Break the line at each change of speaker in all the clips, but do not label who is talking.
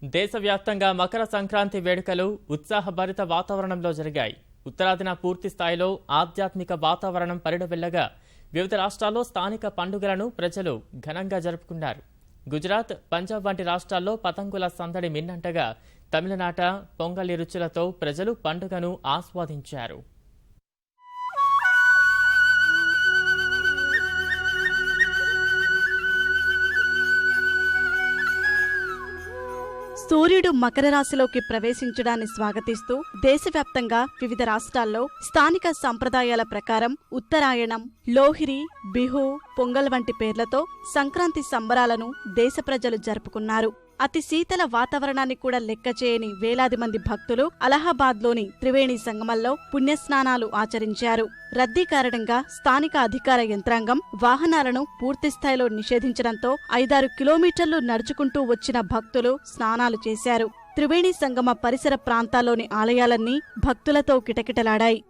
దేశవ్యాప్తంగా మకర సంక్రాంతి వేడుకలు ఉత్సాహభరిత వాతావరణంలో జరిగాయి. ఉత్తరాదిన పూర్తి స్థాయిలో ఆధ్యాత్మిక వాతావరణం పరిడవిల్లగా వివిధ రాష్ట్రాల్లో స్థానిక పండుగలను ప్రజలు ఘనంగా జరుపుకున్నారు. గుజరాత్, పంజాబ్ వంటి రాష్ట్రాల్లో పతంగుల సందడి మిన్నంటగా తమిళనాట పొంగలి రుచులతో ప్రజలు పండుగను ఆస్వాదించారు.
సూర్యుడు మకర రాశిలోకి ప్రవేశించడాన్ని స్వాగతిస్తూ దేశవ్యాప్తంగా వివిధ రాష్ట్రాల్లో స్థానిక సంప్రదాయాల ప్రకారం ఉత్తరాయణం, లోహిరి, బిహు, పొంగల్ వంటి పేర్లతో సంక్రాంతి సంబరాలను దేశ ప్రజలు జరుపుకున్నారు. అతి శీతల వాతావరణాన్ని కూడా లెక్క చేయని వేలాది మంది భక్తులు అలహాబాద్లోని త్రివేణి సంగమంలో పుణ్యస్నానాలు ఆచరించారు. రద్దీ కారణంగా స్థానిక అధికార యంత్రాంగం వాహనాలను పూర్తిస్థాయిలో నిషేధించడంతో 5-6 కిలోమీటర్లు నడుచుకుంటూ వచ్చిన భక్తులు స్నానాలు చేశారు. త్రివేణి సంగమ పరిసర ప్రాంతాల్లోని ఆలయాలన్నీ భక్తులతో కిటకిటలాడాయి.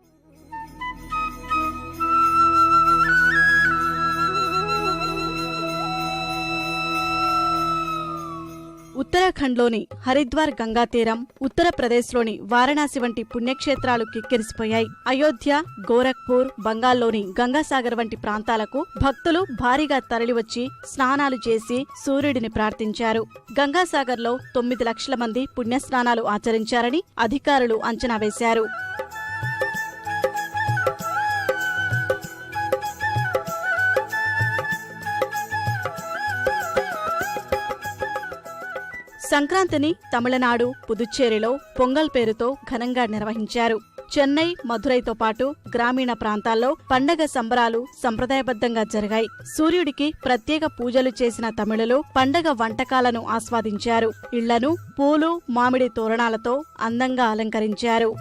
ఉత్తరాఖండ్లోని హరిద్వార్ గంగాతీరం, ఉత్తరప్రదేశ్లోని వారణాసి వంటి పుణ్యక్షేత్రాలు కిక్కిరిసిపోయాయి. అయోధ్య, గోరఖ్పూర్, బంగాల్లోని గంగాసాగర్ వంటి ప్రాంతాలకు భక్తులు భారీగా తరలివచ్చి స్నానాలు చేసి సూర్యుడిని ప్రార్థించారు. గంగాసాగర్లో 9 లక్షల మంది పుణ్యస్నానాలు ఆచరించారని అధికారులు అంచనా వేశారు. సంక్రాంతిని తమిళనాడు, పుదుచ్చేరిలో పొంగల్ పేరుతో ఘనంగా నిర్వహించారు. చెన్నై, మధురైతో పాటు గ్రామీణ ప్రాంతాల్లో పండగ సంబరాలు సంప్రదాయబద్ధంగా జరిగాయి. సూర్యుడికి ప్రత్యేక పూజలు చేసిన తమిళులు పండగ వంటకాలను ఆస్వాదించారు. ఇళ్లను పూలు, మామిడి తోరణాలతో అందంగా అలంకరించారు.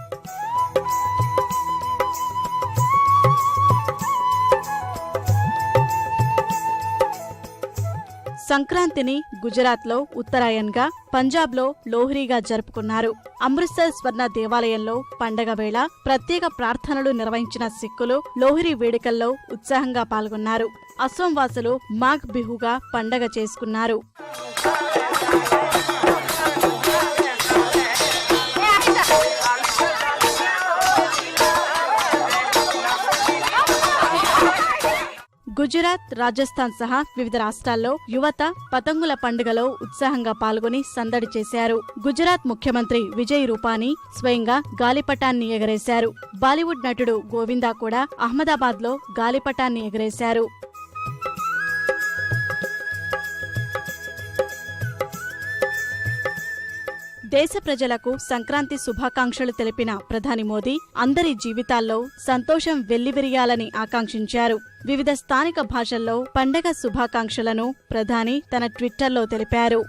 సంక్రాంతిని గుజరాత్లో ఉత్తరాయణ్గా, పంజాబ్లో లోహ్రీగా జరుపుకున్నారు. అమృత్సర్ స్వర్ణ దేవాలయంలో పండగ వేళ ప్రత్యేక ప్రార్థనలు నిర్వహించిన సిక్కులు లోహ్రీ వేడుకల్లో ఉత్సాహంగా పాల్గొన్నారు. అసోం వాసులు మాఘ్ బిహుగా పండగ చేసుకున్నారు. గుజరాత్, రాజస్థాన్ సహా వివిధ రాష్ట్రాల్లో యువత పతంగుల పండుగలో ఉత్సాహంగా పాల్గొని సందడి చేశారు. గుజరాత్ ముఖ్యమంత్రి విజయ్ రూపానీ స్వయంగా గాలిపటాన్ని ఎగరేశారు. బాలీవుడ్ నటుడు గోవిందా కూడా అహ్మదాబాద్లో గాలిపటాన్ని ఎగరేశారు. దేశ ప్రజలకు సంక్రాంతి శుభాకాంక్షలు తెలిపిన ప్రధాని మోదీ అందరి జీవితాల్లో సంతోషం వెల్లివిరియాలని ఆకాంక్షించారు. వివిధ స్థానిక భాషల్లో పండగ శుభాకాంక్షలను ప్రధాని తన ట్విట్టర్లో తెలిపారు.